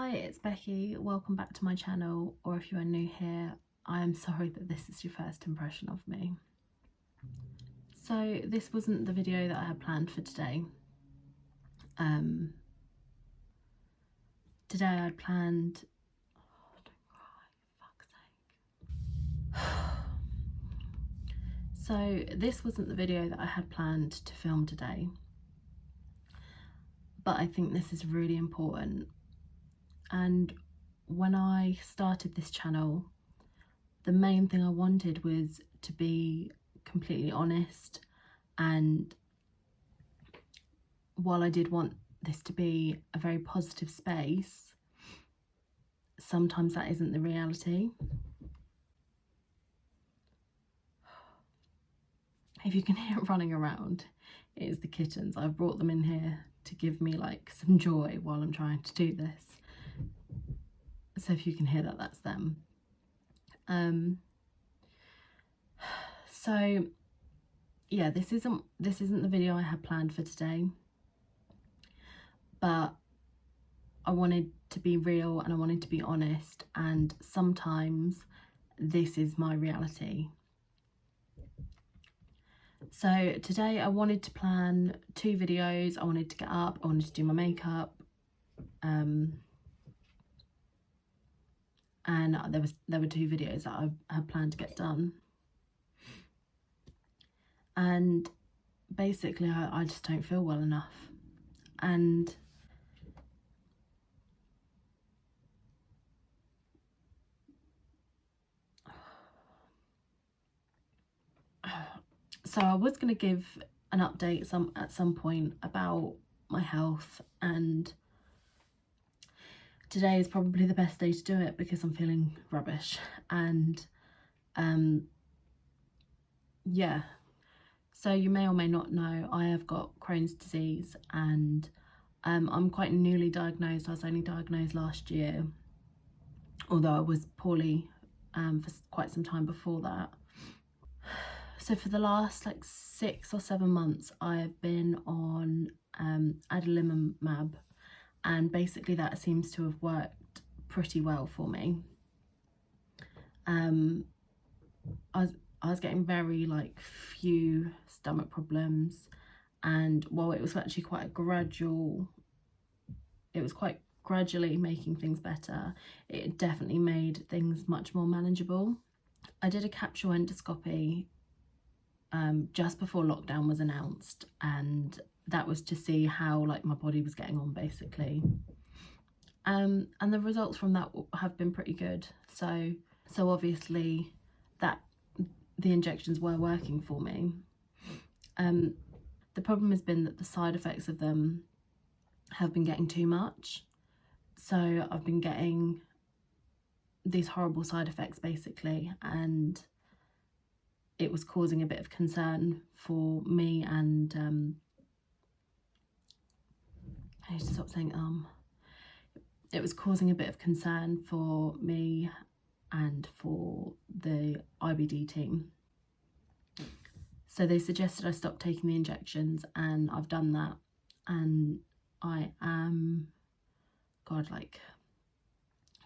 Hi, it's Becky. Welcome back to my channel, or if you are new here, I am sorry that this is your first impression of me. So this wasn't the video that I had planned for today. Today I had planned... Oh, don't cry, fuck's sake. So this wasn't the video that I had planned to film today, but I think this is really important. And when I started this channel, the main thing I wanted was to be completely honest, and while I did want this to be a very positive space, sometimes that isn't the reality. If you can hear it running around, it is the kittens. I've brought them in here to give me like some joy while I'm trying to do this. So if you can hear that, that's them. So yeah, this isn't the video I had planned for today, but I wanted to be real and I wanted to be honest, and sometimes this is my reality. So today I wanted to plan 2 videos. I wanted to get up, I wanted to do my makeup, and there were 2 videos that I had planned to get done. And basically I just don't feel well enough, and so I was going to give an update at some point about my health, and today is probably the best day to do it because I'm feeling rubbish. And yeah, so you may or may not know, I have got Crohn's disease, and I'm quite newly diagnosed. I was only diagnosed last year, although I was poorly for quite some time before that. So for the last like 6 or 7 months, I have been on adalimumab, and basically that seems to have worked pretty well for me. I was getting very like few stomach problems, and while it was actually quite gradually making things better, it definitely made things much more manageable. I did a capsule endoscopy just before lockdown was announced, and that was to see how like my body was getting on basically, and the results from that have been pretty good. So obviously that the injections were working for me. The problem has been that the side effects of them have been getting too much. So I've been getting these horrible side effects basically, and it was causing a bit of concern for me, and I need to stop saying it was causing a bit of concern for me and for the IBD team. So they suggested I stop taking the injections, and I've done that, and I am, God, like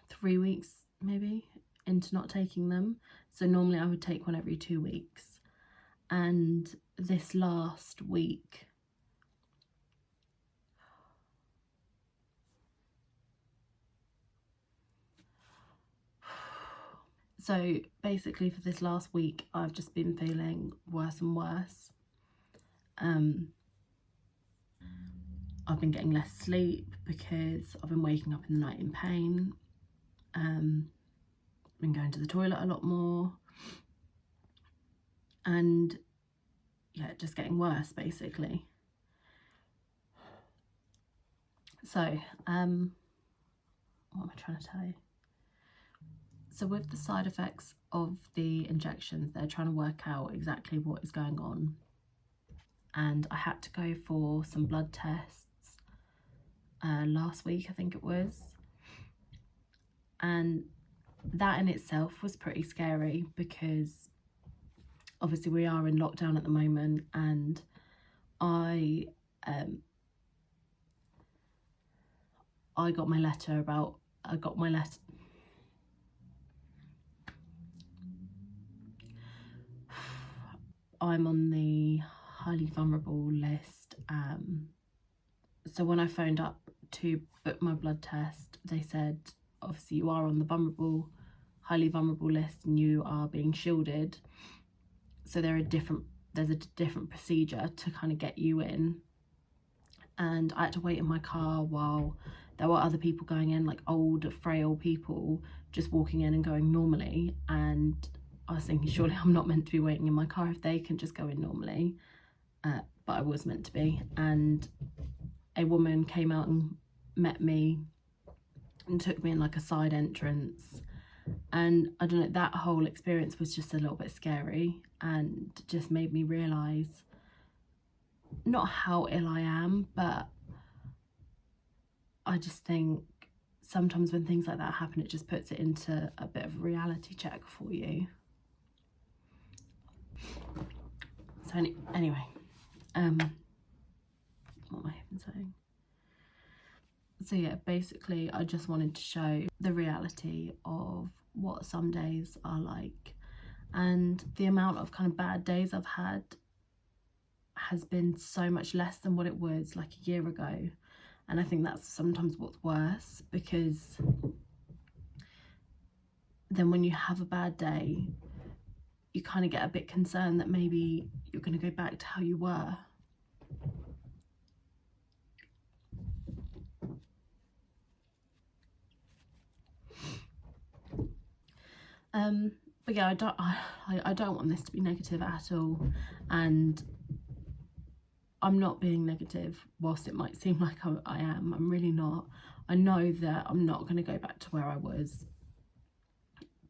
3 weeks maybe into not taking them. So normally I would take one every 2 weeks, and this last week so basically for this last week I've just been feeling worse and worse. I've been getting less sleep because I've been waking up in the night in pain. Been going to the toilet a lot more, and yeah, just getting worse basically. So what am I trying to tell you? So with the side effects of the injections, they're trying to work out exactly what is going on, and I had to go for some blood tests last week, I think it was, and that in itself was pretty scary because obviously we are in lockdown at the moment, and I got my letter about I got my letter. I'm on the highly vulnerable list. So when I phoned up to book my blood test, they said, obviously you are on the highly vulnerable list and you are being shielded. So there's a different procedure to kind of get you in. And I had to wait in my car while there were other people going in, like old, frail people just walking in and going normally. And I was thinking, surely I'm not meant to be waiting in my car if they can just go in normally. But I was meant to be. And a woman came out and met me and took me in like a side entrance. And I don't know, that whole experience was just a little bit scary and just made me realise not how ill I am, but I just think sometimes when things like that happen, it just puts it into a bit of a reality check for you. So anyway, what am I even saying? So yeah, basically I just wanted to show the reality of what some days are like, and the amount of kind of bad days I've had has been so much less than what it was like a year ago. And I think that's sometimes what's worse, because then when you have a bad day, you kind of get a bit concerned that maybe you're going to go back to how you were. But yeah, I don't want this to be negative at all, and I'm not being negative, whilst it might seem like I am. I'm really not. I know that I'm not going to go back to where I was,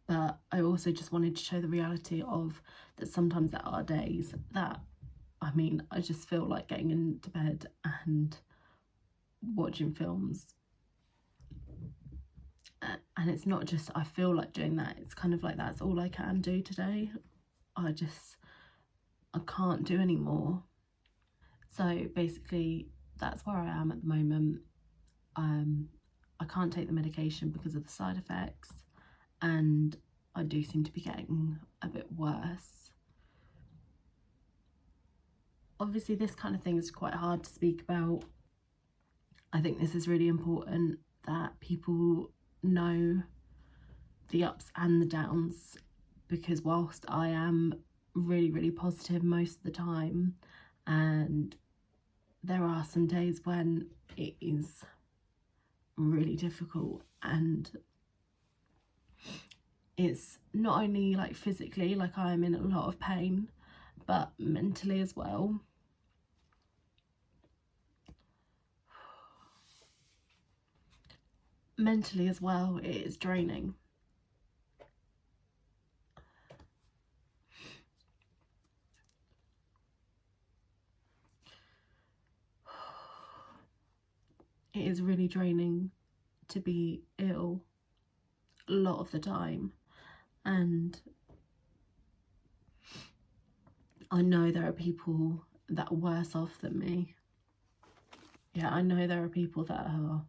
but I also just wanted to show the reality of that sometimes there are days that, I mean, I just feel like getting into bed and watching films. And it's not just I feel like doing that, it's kind of like that's all I can do today. I can't do any more. So basically that's where I am at the moment. I can't take the medication because of the side effects, and I do seem to be getting a bit worse. Obviously this kind of thing is quite hard to speak about. I think this is really important that people know the ups and the downs, because whilst I am really positive most of the time, and there are some days when it is really difficult, and it's not only like physically, like I'm in a lot of pain, but mentally as well. Mentally as well, it is draining. It is really draining to be ill a lot of the time, and I know there are people that are worse off than me. Yeah, I know there are people that are,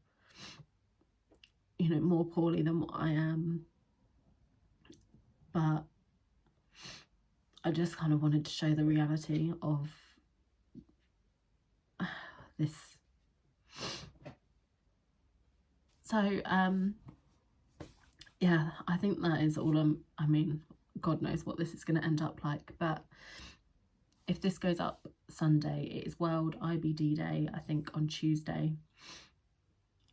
you know, more poorly than what I am, but I just kind of wanted to show the reality of this. So yeah, I think that is all. I mean, God knows what this is going to end up like, but if this goes up Sunday, it is World IBD Day, I think on Tuesday.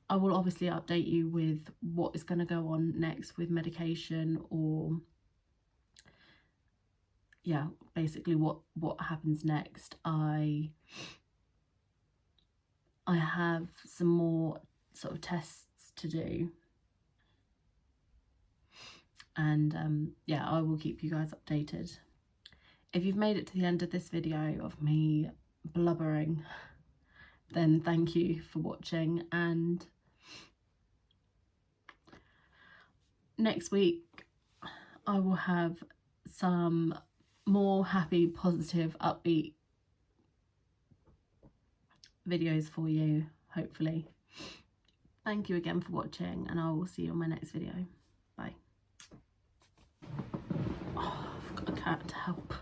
I will obviously update you with what is going to go on next with medication, or yeah, basically what happens next. I have some more sort of tests to do, and yeah, I will keep you guys updated. If you've made it to the end of this video of me blubbering, then thank you for watching, and next week I will have some more happy, positive, upbeat videos for you, hopefully. thank you again for watching, and I will see you on my next video. Bye. Oh, I've got a cat to help.